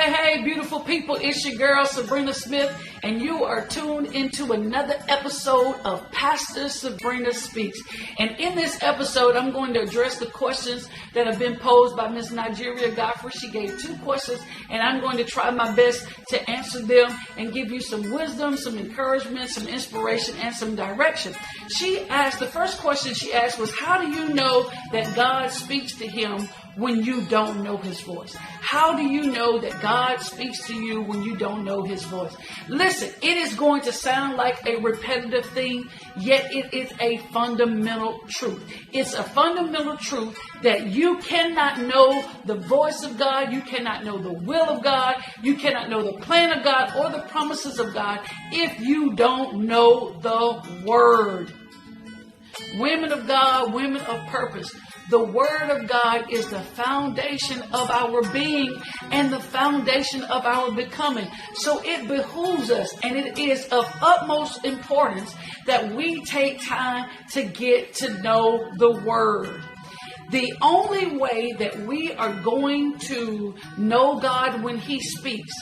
Hey, beautiful people, it's your girl, Sabrina Smith, and you are tuned into another episode of Pastor Sabrina Speaks. And in this episode, I'm going to address the questions that have been posed by Miss Nigeria Godfrey. She gave 2 questions, and I'm going to try my best to answer them and give you some wisdom, some encouragement, some inspiration, and some direction. The first question she asked was, how do you know that God speaks to him when you don't know his voice? How do you know that God speaks to you when you don't know his voice? Listen, it is going to sound like a repetitive thing, yet it is a fundamental truth. It's a fundamental truth that you cannot know the voice of God, you cannot know the will of God, you cannot know the plan of God or the promises of God if you don't know the word. Women of God, women of purpose, the word of God is the foundation of our being and the foundation of our becoming. So it behooves us, and it is of utmost importance that we take time to get to know the word. The only way that we are going to know God when he speaks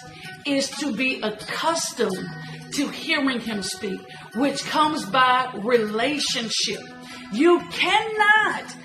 is to be accustomed to hearing him speak, which comes by relationship. You cannot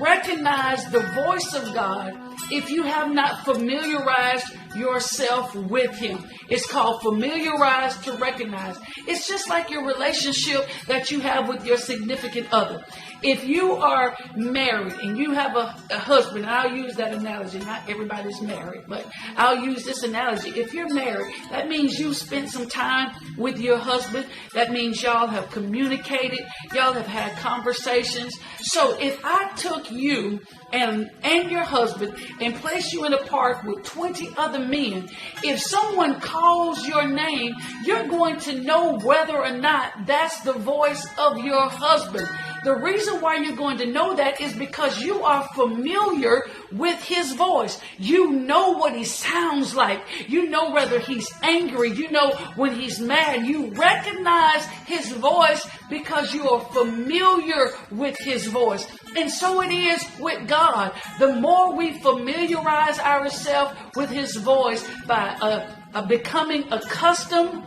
recognize the voice of God if you have not familiarized yourself with him. It's called familiarize to recognize. It's just like your relationship that you have with your significant other. If you are married and you have a husband, I'll use that analogy. Not everybody's married, but I'll use this analogy. If you're married, that means you spent some time with your husband. That means y'all have communicated. Y'all have had conversations. So if I took you and your husband and placed you in a park with 20 other men, if someone calls your name, you're going to know whether or not that's the voice of your husband. The reason why you're going to know that is because you are familiar with his voice. You know what he sounds like. You know whether he's angry. You know when he's mad. You recognize his voice because you are familiar with his voice. And so it is with God. The more we familiarize ourselves with his voice by becoming accustomed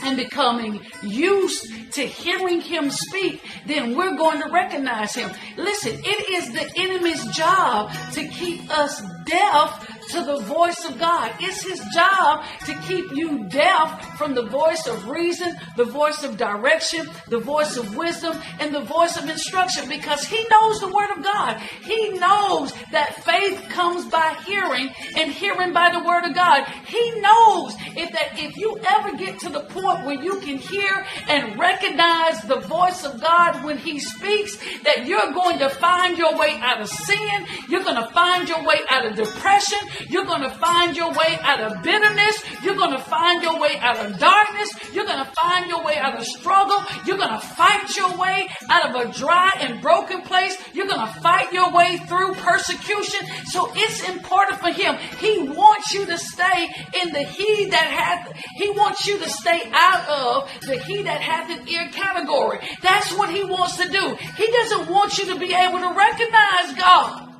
and becoming used to hearing him speak, then we're going to recognize him. Listen, it is the enemy's job to keep us deaf to the voice of God. It's his job to keep you deaf from the voice of reason, the voice of direction, the voice of wisdom, and the voice of instruction, because he knows the word of God. He knows that faith comes by hearing and hearing by the word of God. He knows if you ever get to the point where you can hear and recognize the voice of God when he speaks, that you're going to find your way out of sin. You're going to find your way out of depression. You're going to find your way out of bitterness. You're going to find your way out of darkness. You're going to find your way out of struggle. You're going to fight your way out of a dry and broken place. You're going to fight your way through persecution. So it's important for him. He wants you to stay in the he wants you to stay out of the he that hath an ear category. That's what he wants to do. He doesn't want you to be able to recognize God.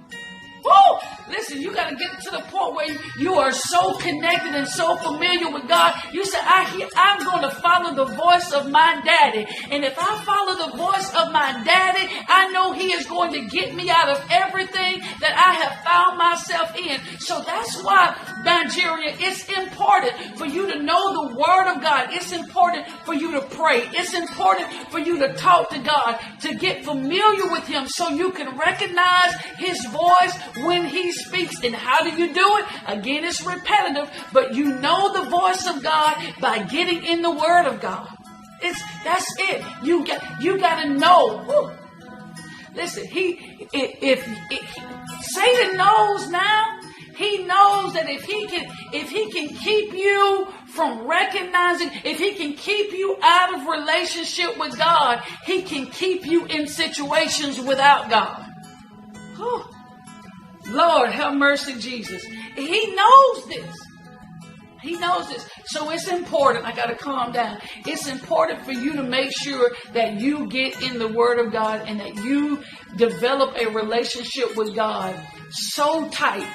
Woo! Listen, you got to get to the point where you are so connected and so familiar with God. You say, I'm going to follow the voice of my daddy. And if I follow the voice of my daddy, I know he is going to get me out of everything that I have found myself in. So that's why, Nigeria, it's important for you to know the word of God. It's important for you to pray. It's important for you to talk to God, to get familiar with him so you can recognize his voice when he speaks. And how do you do it? Again, it's repetitive, but you know the voice of God by getting in the word of God. That's it. You got to know. Woo. Listen, Satan knows now. He knows that if he can keep you from recognizing, if he can keep you out of relationship with God, he can keep you in situations without God. Whew. Lord, have mercy, Jesus. He knows this. He knows this. So it's important. I got to calm down. It's important for you to make sure that you get in the Word of God and that you develop a relationship with God so tight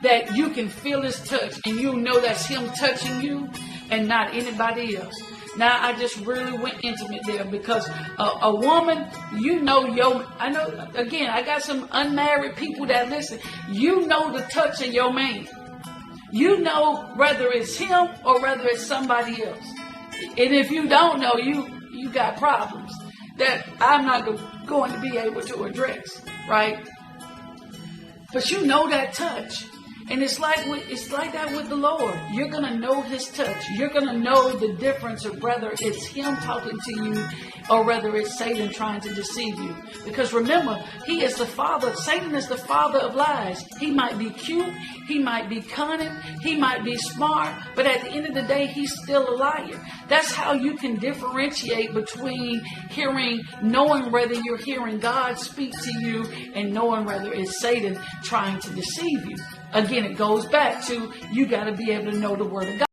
that you can feel His touch and you know that's Him touching you and not anybody else. Now, I just really went intimate there because a woman, I know, again, I got some unmarried people that listen. You know the touch of your man. You know whether it's him or whether it's somebody else. And if you don't know, you got problems that I'm not going to be able to address, right? But you know that touch. And it's like that with the Lord. You're going to know His touch. You're going to know the difference of whether it's Him talking to you or whether it's Satan trying to deceive you. Because remember, he is the father. Satan is the father of lies. He might be cute. He might be cunning. He might be smart. But at the end of the day, he's still a liar. That's how you can differentiate between knowing whether you're hearing God speak to you and knowing whether it's Satan trying to deceive you. Again, it goes back to you got to be able to know the Word of God.